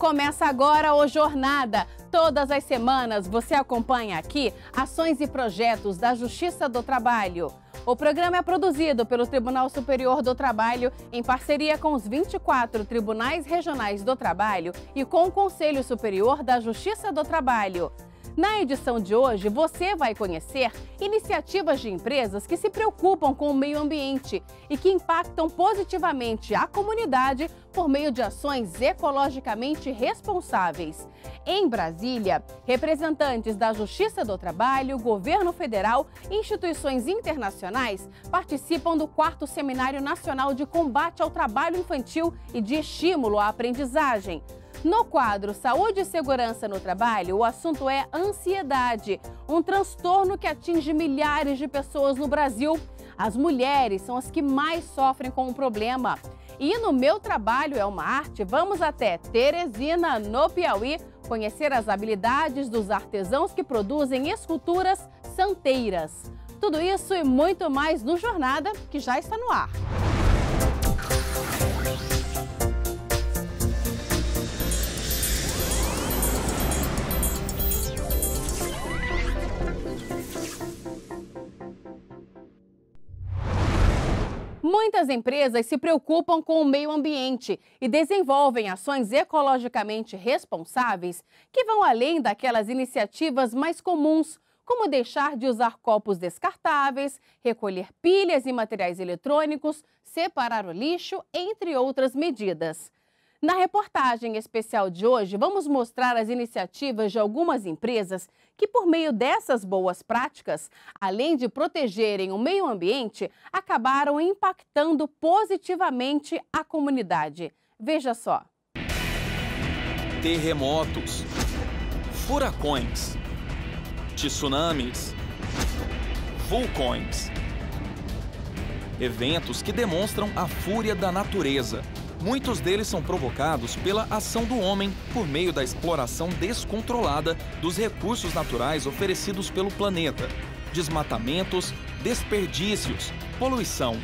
Começa agora o Jornada. Todas as semanas você acompanha aqui ações e projetos da Justiça do Trabalho. O programa é produzido pelo Tribunal Superior do Trabalho em parceria com os 24 Tribunais Regionais do Trabalho e com o Conselho Superior da Justiça do Trabalho. Na edição de hoje, você vai conhecer iniciativas de empresas que se preocupam com o meio ambiente e que impactam positivamente a comunidade por meio de ações ecologicamente responsáveis. Em Brasília, representantes da Justiça do Trabalho, Governo Federal e instituições internacionais participam do 4º Seminário Nacional de Combate ao Trabalho Infantil e de Estímulo à Aprendizagem. No quadro Saúde e Segurança no Trabalho, o assunto é ansiedade, um transtorno que atinge milhares de pessoas no Brasil. As mulheres são as que mais sofrem com o problema. E no Meu Trabalho é uma Arte, vamos até Teresina, no Piauí, conhecer as habilidades dos artesãos que produzem esculturas santeiras. Tudo isso e muito mais no Jornada, que já está no ar. Muitas empresas se preocupam com o meio ambiente e desenvolvem ações ecologicamente responsáveis que vão além daquelas iniciativas mais comuns, como deixar de usar copos descartáveis, recolher pilhas e materiais eletrônicos, separar o lixo, entre outras medidas. Na reportagem especial de hoje, vamos mostrar as iniciativas de algumas empresas que, por meio dessas boas práticas, além de protegerem o meio ambiente, acabaram impactando positivamente a comunidade. Veja só. Terremotos, furacões, tsunamis, vulcões. Eventos que demonstram a fúria da natureza. Muitos deles são provocados pela ação do homem por meio da exploração descontrolada dos recursos naturais oferecidos pelo planeta. Desmatamentos, desperdícios, poluição.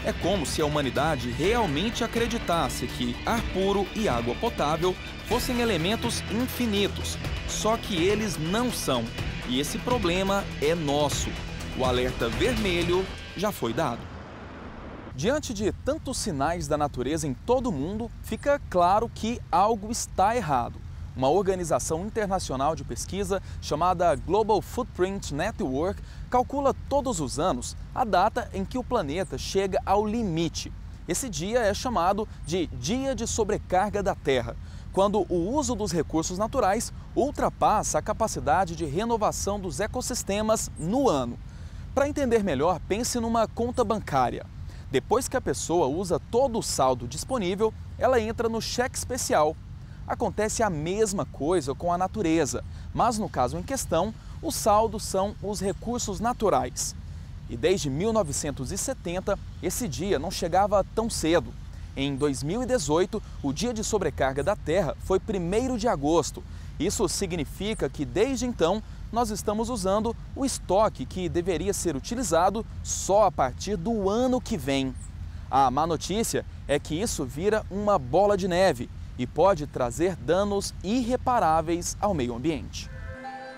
É como se a humanidade realmente acreditasse que ar puro e água potável fossem elementos infinitos, só que eles não são. E esse problema é nosso. O alerta vermelho já foi dado. Diante de tantos sinais da natureza em todo o mundo, fica claro que algo está errado. Uma organização internacional de pesquisa chamada Global Footprint Network calcula todos os anos a data em que o planeta chega ao limite. Esse dia é chamado de Dia de Sobrecarga da Terra, quando o uso dos recursos naturais ultrapassa a capacidade de renovação dos ecossistemas no ano. Para entender melhor, pense numa conta bancária. Depois que a pessoa usa todo o saldo disponível, ela entra no cheque especial. Acontece a mesma coisa com a natureza, mas no caso em questão, os saldos são os recursos naturais. E desde 1970, esse dia não chegava tão cedo. Em 2018, o Dia de Sobrecarga da Terra foi 1º de agosto. Isso significa que desde então, nós estamos usando o estoque que deveria ser utilizado só a partir do ano que vem. A má notícia é que isso vira uma bola de neve e pode trazer danos irreparáveis ao meio ambiente.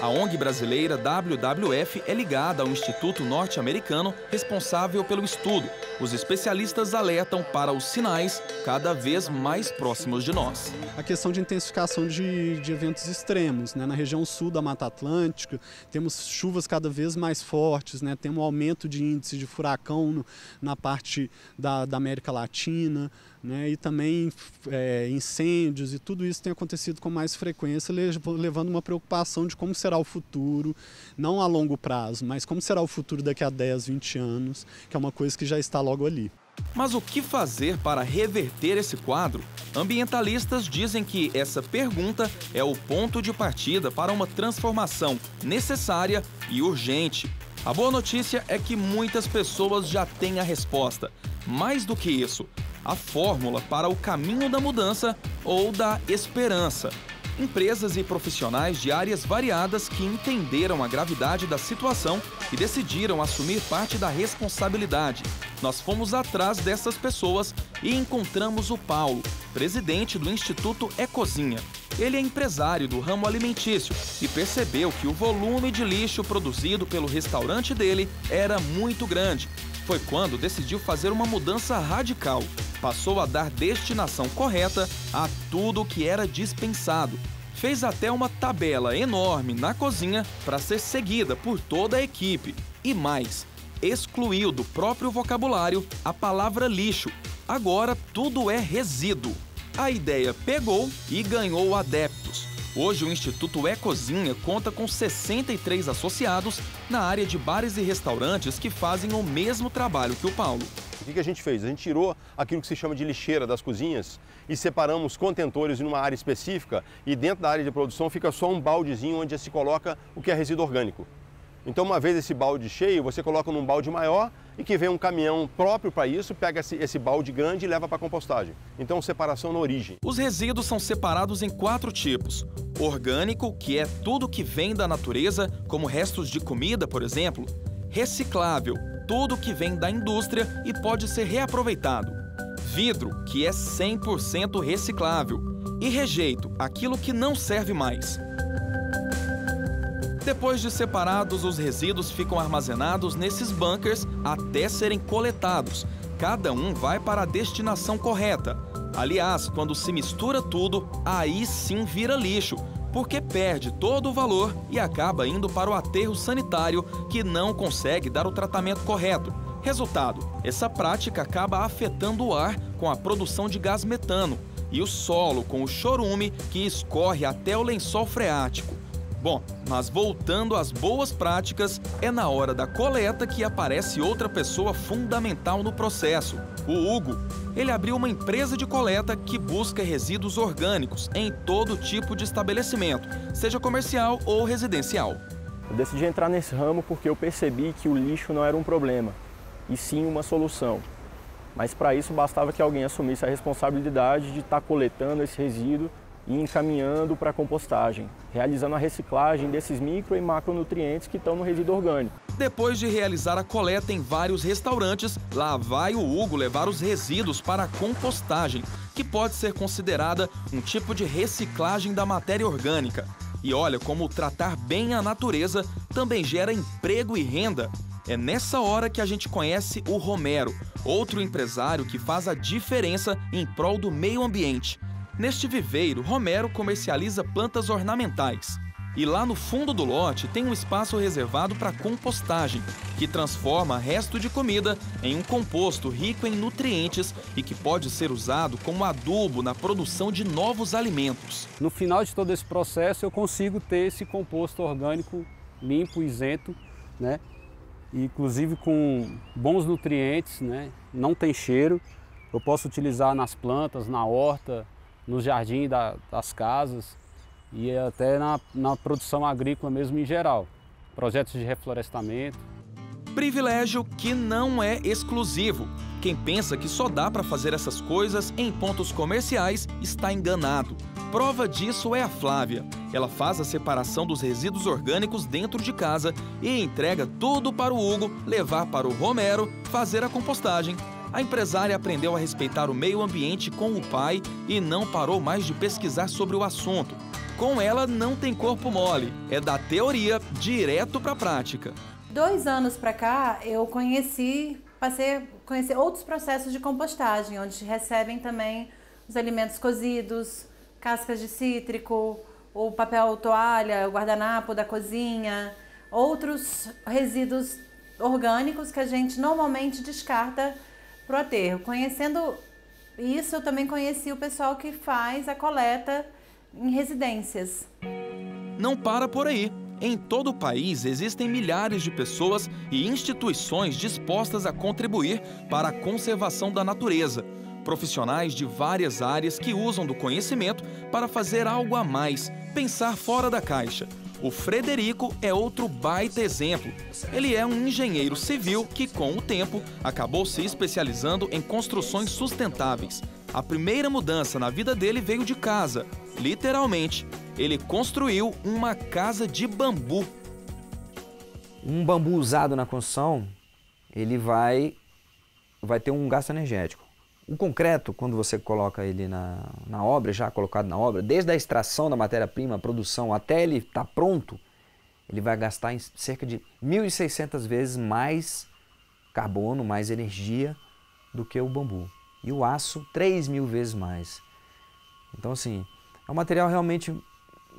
A ONG brasileira WWF é ligada ao Instituto Norte-Americano responsável pelo estudo. Os especialistas alertam para os sinais cada vez mais próximos de nós. A questão de intensificação de eventos extremos, né? Na região sul da Mata Atlântica, temos chuvas cada vez mais fortes, né? Temos um aumento de índice de furacão na parte da América Latina, né? E também incêndios, e tudo isso tem acontecido com mais frequência, levando uma preocupação de como será o futuro, não a longo prazo, mas como será o futuro daqui a 10, 20 anos, que é uma coisa que já está logo ali. Mas o que fazer para reverter esse quadro? Ambientalistas dizem que essa pergunta é o ponto de partida para uma transformação necessária e urgente. A boa notícia é que muitas pessoas já têm a resposta. Mais do que isso, a fórmula para o caminho da mudança ou da esperança. Empresas e profissionais de áreas variadas que entenderam a gravidade da situação e decidiram assumir parte da responsabilidade. Nós fomos atrás dessas pessoas e encontramos o Paulo, presidente do Instituto Ecozinha. Ele é empresário do ramo alimentício e percebeu que o volume de lixo produzido pelo restaurante dele era muito grande. Foi quando decidiu fazer uma mudança radical. Passou a dar destinação correta a tudo que era dispensado. Fez até uma tabela enorme na cozinha para ser seguida por toda a equipe. E mais, excluiu do próprio vocabulário a palavra lixo. Agora tudo é resíduo. A ideia pegou e ganhou adeptos. Hoje o Instituto Ecozinha conta com 63 associados na área de bares e restaurantes que fazem o mesmo trabalho que o Paulo. O que a gente fez? A gente tirou aquilo que se chama de lixeira das cozinhas e separamos contentores em uma área específica e dentro da área de produção fica só um baldezinho onde se coloca o que é resíduo orgânico. Então, uma vez esse balde cheio, você coloca num balde maior e que vem um caminhão próprio para isso, pega esse balde grande e leva para a compostagem. Então, separação na origem. Os resíduos são separados em 4 tipos. Orgânico, que é tudo que vem da natureza, como restos de comida, por exemplo. Reciclável, tudo que vem da indústria e pode ser reaproveitado. Vidro, que é 100% reciclável. E rejeito, aquilo que não serve mais. Depois de separados, os resíduos ficam armazenados nesses bunkers até serem coletados. Cada um vai para a destinação correta. Aliás, quando se mistura tudo, aí sim vira lixo, porque perde todo o valor e acaba indo para o aterro sanitário, que não consegue dar o tratamento correto. Resultado, essa prática acaba afetando o ar com a produção de gás metano e o solo com o chorume que escorre até o lençol freático. Bom, mas voltando às boas práticas, é na hora da coleta que aparece outra pessoa fundamental no processo, o Hugo. Ele abriu uma empresa de coleta que busca resíduos orgânicos em todo tipo de estabelecimento, seja comercial ou residencial. Eu decidi entrar nesse ramo porque eu percebi que o lixo não era um problema, e sim uma solução. Mas para isso bastava que alguém assumisse a responsabilidade de estar coletando esse resíduo e encaminhando para a compostagem, realizando a reciclagem desses micro e macronutrientes que estão no resíduo orgânico. Depois de realizar a coleta em vários restaurantes, lá vai o Hugo levar os resíduos para a compostagem, que pode ser considerada um tipo de reciclagem da matéria orgânica. E olha como tratar bem a natureza também gera emprego e renda. É nessa hora que a gente conhece o Romero, outro empresário que faz a diferença em prol do meio ambiente. Neste viveiro, Romero comercializa plantas ornamentais. E lá no fundo do lote tem um espaço reservado para compostagem, que transforma resto de comida em um composto rico em nutrientes e que pode ser usado como adubo na produção de novos alimentos. No final de todo esse processo, eu consigo ter esse composto orgânico limpo, isento, né? Inclusive com bons nutrientes, né? Não tem cheiro. Eu posso utilizar nas plantas, na horta, no jardim das casas e até na produção agrícola mesmo em geral. Projetos de reflorestamento. Privilégio que não é exclusivo. Quem pensa que só dá para fazer essas coisas em pontos comerciais está enganado. Prova disso é a Flávia. Ela faz a separação dos resíduos orgânicos dentro de casa e entrega tudo para o Hugo levar para o Romero fazer a compostagem. A empresária aprendeu a respeitar o meio ambiente com o pai e não parou mais de pesquisar sobre o assunto. Com ela não tem corpo mole, é da teoria direto para a prática. 2 anos para cá eu passei a conhecer outros processos de compostagem, onde recebem também os alimentos cozidos, cascas de cítrico, o papel toalha, o guardanapo da cozinha, outros resíduos orgânicos que a gente normalmente descarta para o aterro. Conhecendo isso, eu também conheci o pessoal que faz a coleta em residências. Não para por aí. Em todo o país existem milhares de pessoas e instituições dispostas a contribuir para a conservação da natureza. Profissionais de várias áreas que usam do conhecimento para fazer algo a mais, pensar fora da caixa. O Frederico é outro baita exemplo. Ele é um engenheiro civil que, com o tempo, acabou se especializando em construções sustentáveis. A primeira mudança na vida dele veio de casa. Literalmente, ele construiu uma casa de bambu. Um bambu usado na construção, ele vai ter um gasto energético. O concreto, quando você coloca ele na obra, já colocado na obra, desde a extração da matéria-prima, a produção, até ele estar pronto, ele vai gastar em cerca de 1.600 vezes mais carbono, mais energia do que o bambu. E o aço, 3.000 vezes mais. Então, assim, é um material realmente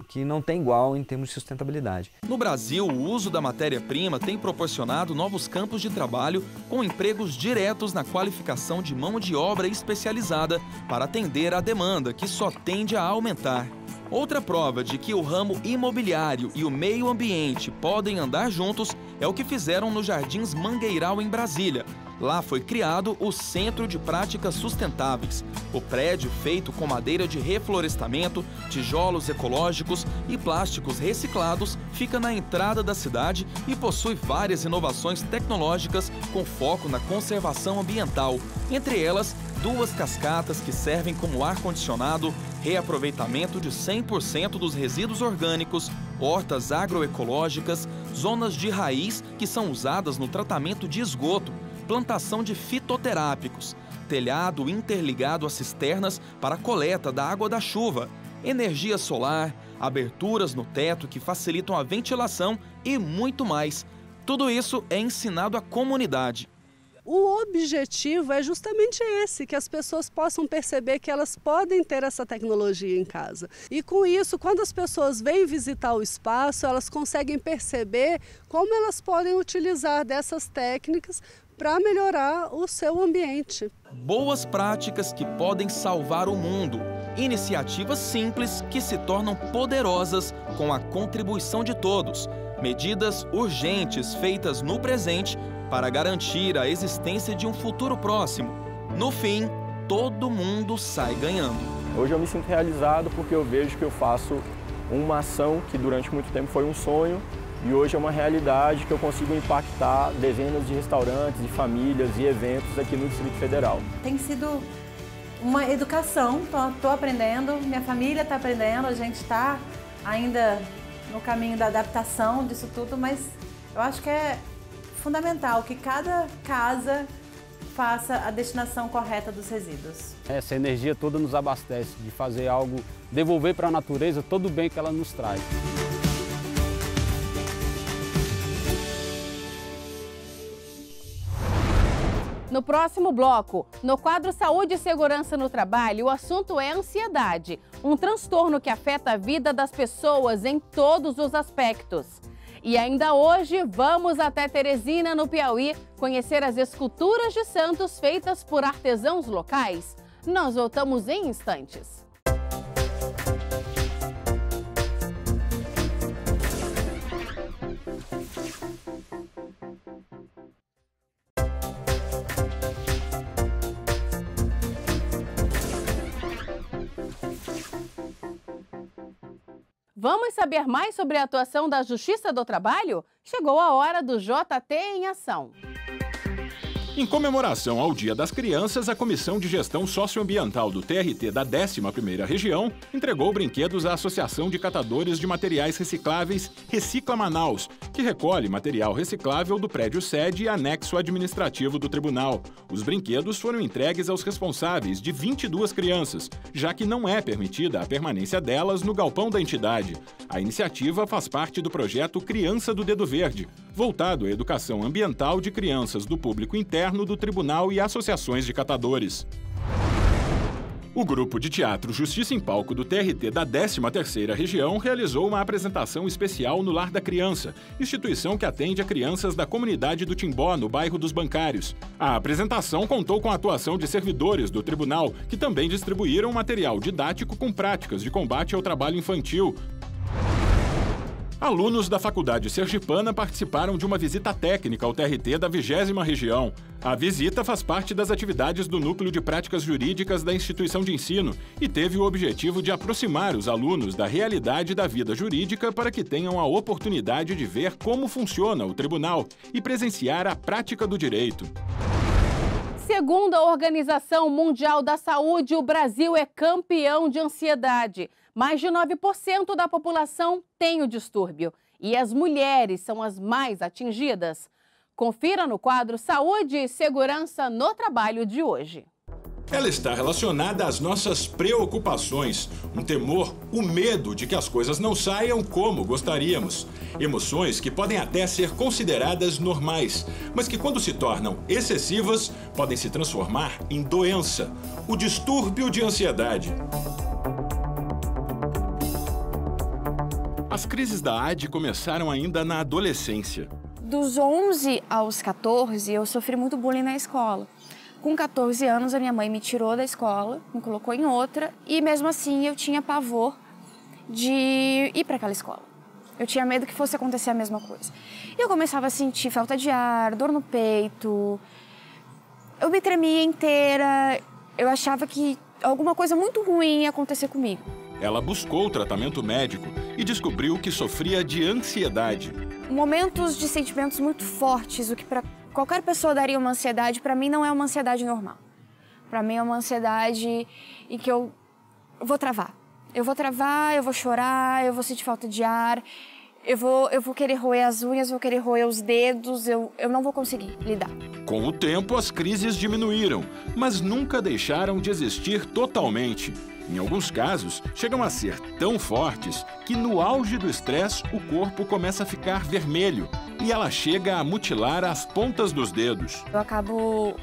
que não tem igual em termos de sustentabilidade. No Brasil, o uso da matéria-prima tem proporcionado novos campos de trabalho com empregos diretos na qualificação de mão de obra especializada para atender à demanda, que só tende a aumentar. Outra prova de que o ramo imobiliário e o meio ambiente podem andar juntos é o que fizeram nos Jardins Mangueiral, em Brasília. Lá foi criado o Centro de Práticas Sustentáveis. O prédio, feito com madeira de reflorestamento, tijolos ecológicos e plásticos reciclados, fica na entrada da cidade e possui várias inovações tecnológicas com foco na conservação ambiental. Entre elas, 2 cascatas que servem como ar-condicionado, reaproveitamento de 100% dos resíduos orgânicos, hortas agroecológicas, zonas de raiz que são usadas no tratamento de esgoto, plantação de fitoterápicos, telhado interligado a cisternas para a coleta da água da chuva, energia solar, aberturas no teto que facilitam a ventilação e muito mais. Tudo isso é ensinado à comunidade. O objetivo é justamente esse, que as pessoas possam perceber que elas podem ter essa tecnologia em casa. E com isso, quando as pessoas vêm visitar o espaço, elas conseguem perceber como elas podem utilizar dessas técnicas para melhorar o seu ambiente. Boas práticas que podem salvar o mundo. Iniciativas simples que se tornam poderosas com a contribuição de todos. Medidas urgentes feitas no presente para garantir a existência de um futuro próximo. No fim, todo mundo sai ganhando. Hoje eu me sinto realizado porque eu vejo que eu faço uma ação que durante muito tempo foi um sonho e hoje é uma realidade, que eu consigo impactar dezenas de restaurantes, de famílias e eventos aqui no Distrito Federal. Tem sido uma educação, estou aprendendo, minha família está aprendendo, a gente está ainda no caminho da adaptação disso tudo, mas eu acho que é fundamental que cada casa faça a destinação correta dos resíduos. Essa energia toda nos abastece de fazer algo, devolver para a natureza todo o bem que ela nos traz. No próximo bloco, no quadro Saúde e Segurança no Trabalho, o assunto é ansiedade, um transtorno que afeta a vida das pessoas em todos os aspectos. E ainda hoje, vamos até Teresina, no Piauí, conhecer as esculturas de santos feitas por artesãos locais. Nós voltamos em instantes. Vamos saber mais sobre a atuação da Justiça do Trabalho? Chegou a hora do JT em Ação. Em comemoração ao Dia das Crianças, a Comissão de Gestão Socioambiental do TRT da 11ª Região entregou brinquedos à Associação de Catadores de Materiais Recicláveis Recicla Manaus, que recolhe material reciclável do prédio sede e anexo administrativo do tribunal. Os brinquedos foram entregues aos responsáveis de 22 crianças, já que não é permitida a permanência delas no galpão da entidade. A iniciativa faz parte do projeto Criança do Dedo Verde, voltado à educação ambiental de crianças do público interno do tribunal e associações de catadores. O grupo de teatro Justiça em Palco do TRT da 13ª Região realizou uma apresentação especial no Lar da Criança, instituição que atende a crianças da comunidade do Timbó, no bairro dos Bancários. A apresentação contou com a atuação de servidores do tribunal, que também distribuíram material didático com práticas de combate ao trabalho infantil. Alunos da Faculdade Sergipana participaram de uma visita técnica ao TRT da 20ª Região. A visita faz parte das atividades do Núcleo de Práticas Jurídicas da instituição de ensino e teve o objetivo de aproximar os alunos da realidade da vida jurídica para que tenham a oportunidade de ver como funciona o tribunal e presenciar a prática do direito. Segundo a Organização Mundial da Saúde, o Brasil é campeão de ansiedade. Mais de 9% da população tem o distúrbio e as mulheres são as mais atingidas. Confira no quadro Saúde e Segurança no Trabalho de hoje. Ela está relacionada às nossas preocupações, um temor, o medo de que as coisas não saiam como gostaríamos. Emoções que podem até ser consideradas normais, mas que quando se tornam excessivas, podem se transformar em doença, o distúrbio de ansiedade. As crises da AD começaram ainda na adolescência. Dos 11 aos 14, eu sofri muito bullying na escola. Com 14 anos, a minha mãe me tirou da escola, me colocou em outra, e mesmo assim eu tinha pavor de ir para aquela escola. Eu tinha medo que fosse acontecer a mesma coisa. E eu começava a sentir falta de ar, dor no peito, eu me tremia inteira, eu achava que alguma coisa muito ruim ia acontecer comigo. Ela buscou tratamento médico e descobriu que sofria de ansiedade. Momentos de sentimentos muito fortes, o que para qualquer pessoa daria uma ansiedade, para mim não é uma ansiedade normal. Para mim é uma ansiedade em que eu vou travar. Eu vou travar, eu vou chorar, eu vou sentir falta de ar, eu vou querer roer as unhas, vou querer roer os dedos, eu não vou conseguir lidar. Com o tempo, as crises diminuíram, mas nunca deixaram de existir totalmente. Em alguns casos, chegam a ser tão fortes que no auge do estresse o corpo começa a ficar vermelho e ela chega a mutilar as pontas dos dedos. Eu acabo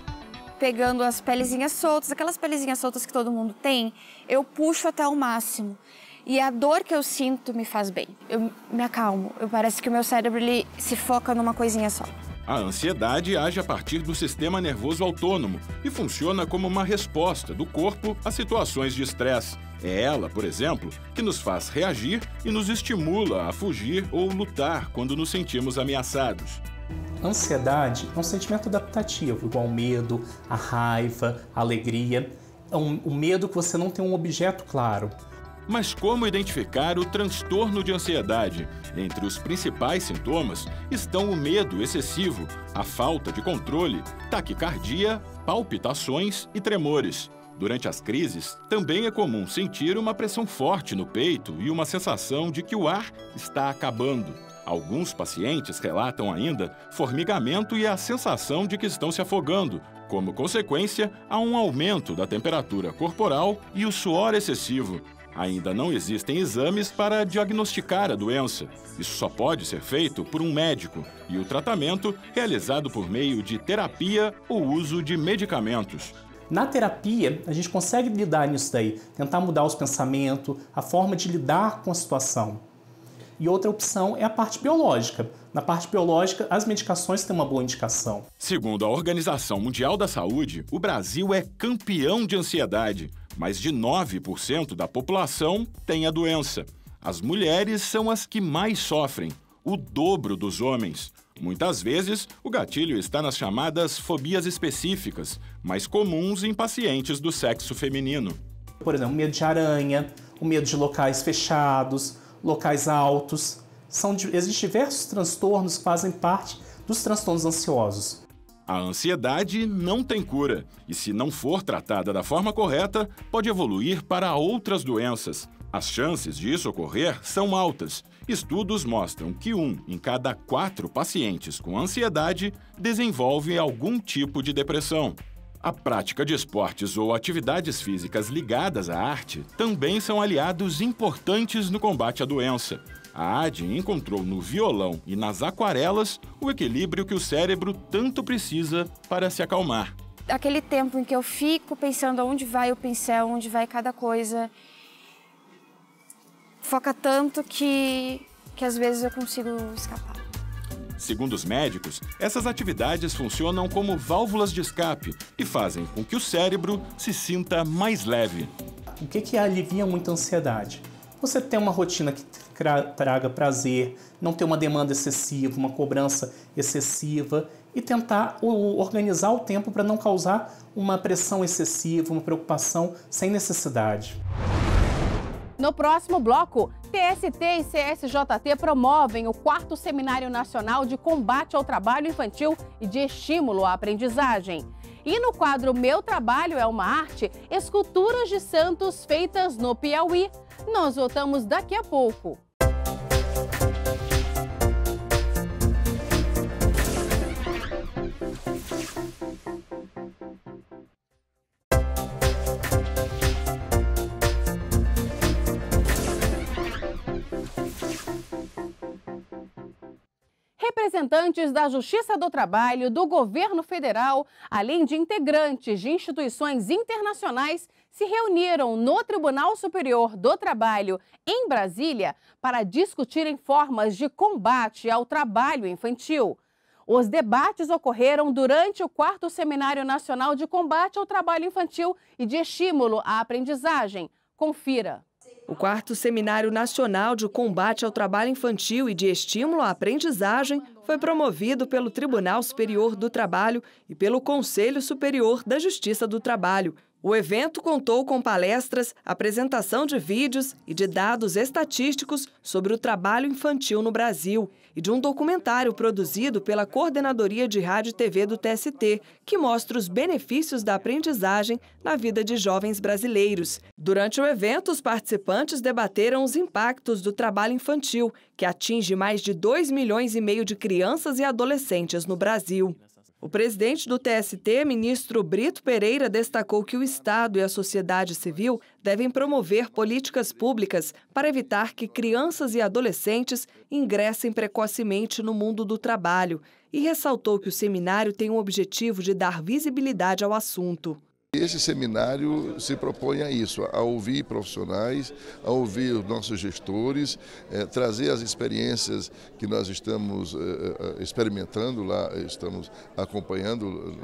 pegando as pelezinhas soltas, aquelas pelezinhas soltas que todo mundo tem, eu puxo até o máximo. E a dor que eu sinto me faz bem. Eu me acalmo. Parece que o meu cérebro ele se foca numa coisinha só. A ansiedade age a partir do sistema nervoso autônomo e funciona como uma resposta do corpo a situações de estresse. É ela, por exemplo, que nos faz reagir e nos estimula a fugir ou lutar quando nos sentimos ameaçados. Ansiedade é um sentimento adaptativo, igual ao medo, a raiva, a alegria. É o medo que você não tem um objeto claro. Mas como identificar o transtorno de ansiedade? Entre os principais sintomas estão o medo excessivo, a falta de controle, taquicardia, palpitações e tremores. Durante as crises, também é comum sentir uma pressão forte no peito e uma sensação de que o ar está acabando. Alguns pacientes relatam ainda formigamento e a sensação de que estão se afogando. Como consequência, há um aumento da temperatura corporal e o suor excessivo. Ainda não existem exames para diagnosticar a doença. Isso só pode ser feito por um médico e o tratamento realizado por meio de terapia ou uso de medicamentos. Na terapia, a gente consegue lidar nisso daí, tentar mudar os pensamentos, a forma de lidar com a situação. E outra opção é a parte biológica. Na parte biológica, as medicações têm uma boa indicação. Segundo a Organização Mundial da Saúde, o Brasil é campeão de ansiedade. Mais de 9% da população tem a doença. As mulheres são as que mais sofrem, o dobro dos homens. Muitas vezes, o gatilho está nas chamadas fobias específicas, mais comuns em pacientes do sexo feminino. Por exemplo, medo de aranha, o medo de locais fechados, locais altos. Existem diversos transtornos que fazem parte dos transtornos ansiosos. A ansiedade não tem cura e, se não for tratada da forma correta, pode evoluir para outras doenças. As chances disso ocorrer são altas. Estudos mostram que 1 em cada 4 pacientes com ansiedade desenvolve algum tipo de depressão. A prática de esportes ou atividades físicas ligadas à arte também são aliados importantes no combate à doença. A AD encontrou no violão e nas aquarelas o equilíbrio que o cérebro tanto precisa para se acalmar. Aquele tempo em que eu fico pensando aonde vai o pincel, onde vai cada coisa, foca tanto que às vezes eu consigo escapar. Segundo os médicos, essas atividades funcionam como válvulas de escape e fazem com que o cérebro se sinta mais leve. O que alivia muito a ansiedade? Você ter uma rotina que traga prazer, não ter uma demanda excessiva, uma cobrança excessiva e tentar organizar o tempo para não causar uma pressão excessiva, uma preocupação sem necessidade. No próximo bloco, TST e CSJT promovem o 4º Seminário Nacional de Combate ao Trabalho Infantil e de Estímulo à Aprendizagem. E no quadro Meu Trabalho é uma Arte, esculturas de santos feitas no Piauí. Nós voltamos daqui a pouco. Representantes da Justiça do Trabalho, do Governo Federal, além de integrantes de instituições internacionais, se reuniram no Tribunal Superior do Trabalho, em Brasília, para discutirem formas de combate ao trabalho infantil. Os debates ocorreram durante o 4º Seminário Nacional de Combate ao Trabalho Infantil e de Estímulo à Aprendizagem. Confira. O 4º Seminário Nacional de Combate ao Trabalho Infantil e de Estímulo à Aprendizagem foi promovido pelo Tribunal Superior do Trabalho e pelo Conselho Superior da Justiça do Trabalho. O evento contou com palestras, apresentação de vídeos e de dados estatísticos sobre o trabalho infantil no Brasil e de um documentário produzido pela Coordenadoria de Rádio e TV do TST, que mostra os benefícios da aprendizagem na vida de jovens brasileiros. Durante o evento, os participantes debateram os impactos do trabalho infantil, que atinge mais de 2,5 milhões de crianças e adolescentes no Brasil. O presidente do TST, ministro Brito Pereira, destacou que o Estado e a sociedade civil devem promover políticas públicas para evitar que crianças e adolescentes ingressem precocemente no mundo do trabalho e ressaltou que o seminário tem o objetivo de dar visibilidade ao assunto. Esse seminário se propõe a isso, a ouvir profissionais, a ouvir os nossos gestores, trazer as experiências que nós estamos experimentando lá, estamos acompanhando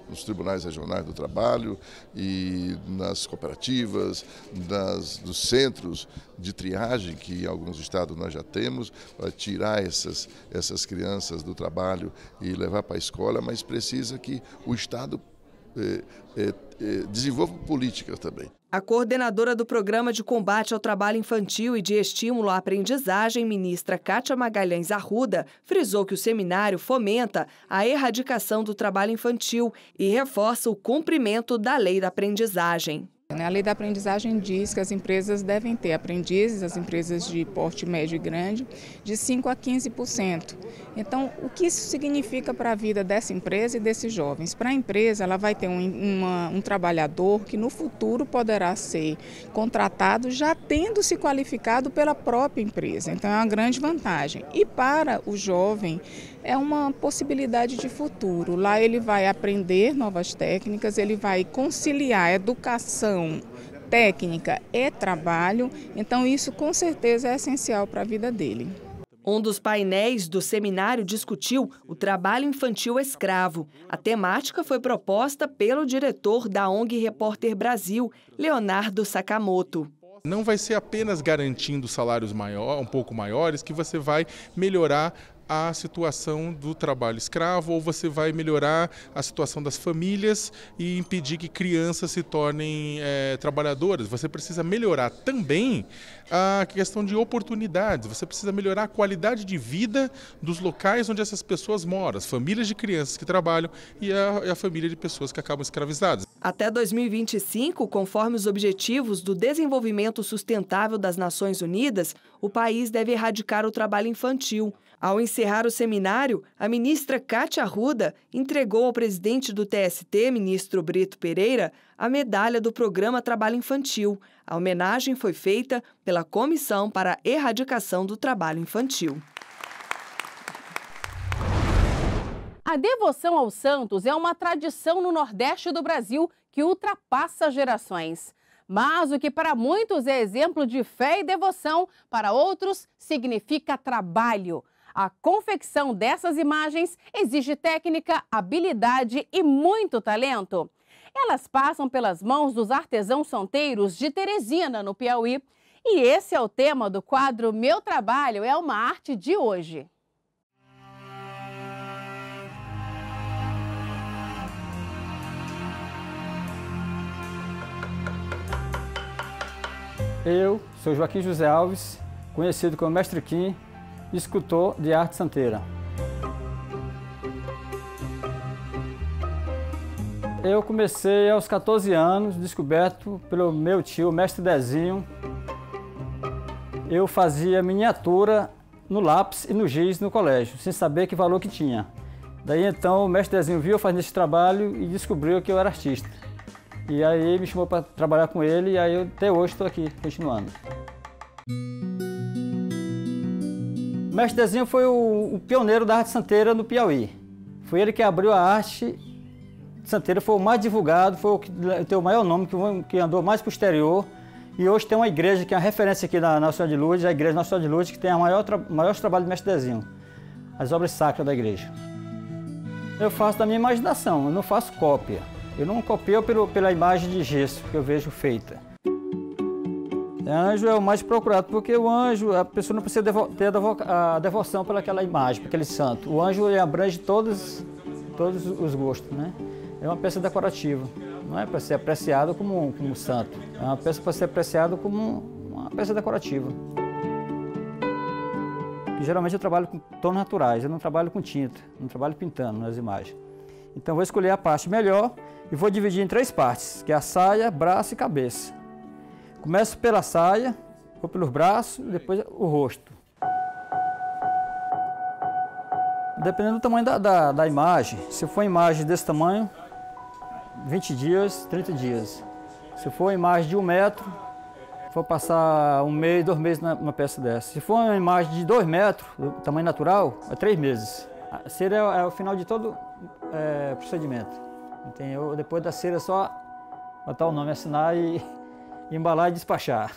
nos tribunais regionais do trabalho e nas cooperativas, dos centros de triagem que em alguns estados nós já temos, para tirar essas crianças do trabalho e levar para a escola, mas precisa que o Estado desenvolva políticas também. A coordenadora do Programa de Combate ao Trabalho Infantil e de Estímulo à Aprendizagem, ministra Kátia Magalhães Arruda, frisou que o seminário fomenta a erradicação do trabalho infantil e reforça o cumprimento da Lei da Aprendizagem. A Lei da Aprendizagem diz que as empresas devem ter aprendizes, as empresas de porte médio e grande, de 5% a 15%. Então, o que isso significa para a vida dessa empresa e desses jovens? Para a empresa, ela vai ter um trabalhador que no futuro poderá ser contratado já tendo se qualificado pela própria empresa. Então, é uma grande vantagem. E para o jovem, é uma possibilidade de futuro. Lá ele vai aprender novas técnicas, ele vai conciliar educação, técnica e trabalho. Então isso com certeza é essencial para a vida dele. Um dos painéis do seminário discutiu o trabalho infantil escravo. A temática foi proposta pelo diretor da ONG Repórter Brasil, Leonardo Sakamoto. Não vai ser apenas garantindo salários um pouco maiores que você vai melhorar a situação do trabalho escravo, ou você vai melhorar a situação das famílias e impedir que crianças se tornem trabalhadoras. Você precisa melhorar também a questão de oportunidades, você precisa melhorar a qualidade de vida dos locais onde essas pessoas moram, as famílias de crianças que trabalham e a família de pessoas que acabam escravizadas. Até 2025, conforme os Objetivos do Desenvolvimento Sustentável das Nações Unidas, o país deve erradicar o trabalho infantil. Ao encerrar o seminário, a ministra Kátia Arruda entregou ao presidente do TST, ministro Brito Pereira, a medalha do Programa Trabalho Infantil. A homenagem foi feita pela Comissão para a Erradicação do Trabalho Infantil. A devoção aos santos é uma tradição no Nordeste do Brasil que ultrapassa gerações. Mas o que para muitos é exemplo de fé e devoção, para outros significa trabalho. A confecção dessas imagens exige técnica, habilidade e muito talento. Elas passam pelas mãos dos artesãos santeiros de Teresina, no Piauí. E esse é o tema do quadro Meu Trabalho é uma Arte de hoje. Eu sou Joaquim José Alves, conhecido como Mestre Kim, escultor de arte santeira. Eu comecei aos 14 anos, descoberto pelo meu tio, Mestre Dezinho. Eu fazia miniatura no lápis e no giz no colégio, sem saber que valor que tinha. Daí então o Mestre Dezinho viu eu fazendo esse trabalho e descobriu que eu era artista. E aí me chamou para trabalhar com ele e aí até hoje estou aqui, continuando. mestre Dezinho foi o pioneiro da arte santeira no Piauí. Foi ele que abriu a arte santeira, foi o mais divulgado, foi o que tem o maior nome, que andou mais para o exterior. E hoje tem uma igreja que é uma referência aqui na Nossa Senhora de Lourdes, a Igreja Nossa Senhora de Lourdes, que tem o maior trabalho do mestre Dezinho, as obras sacras da igreja. Eu faço da minha imaginação, eu não faço cópia. Eu não copio pela imagem de gesso que eu vejo feita. Anjo é o mais procurado, porque o anjo, a pessoa não precisa ter a devoção pelaquela imagem, por aquele santo. O anjo ele abrange todos os gostos, né? É uma peça decorativa, não é para ser apreciado como um santo. É uma peça para ser apreciada como uma peça decorativa. E, geralmente eu trabalho com tons naturais, eu não trabalho com tinta, não trabalho pintando nas imagens. Então vou escolher a parte melhor e vou dividir em 3 partes, que é a saia, braço e cabeça. Começo pela saia, vou pelos braços e depois o rosto. Dependendo do tamanho da imagem, se for imagem desse tamanho, 20 dias, 30 dias. Se for imagem de 1 metro, vou passar 1 mês, 2 meses numa peça dessa. Se for uma imagem de 2 metros, tamanho natural, é 3 meses. A cera é o final de todo procedimento. Então, depois da cera é só botar o nome, assinar e embalar e despachar.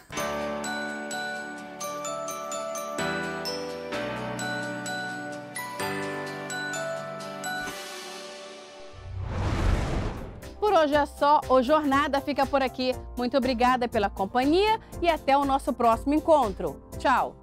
Por hoje é só, o Jornada fica por aqui. Muito obrigada pela companhia e até o nosso próximo encontro. Tchau!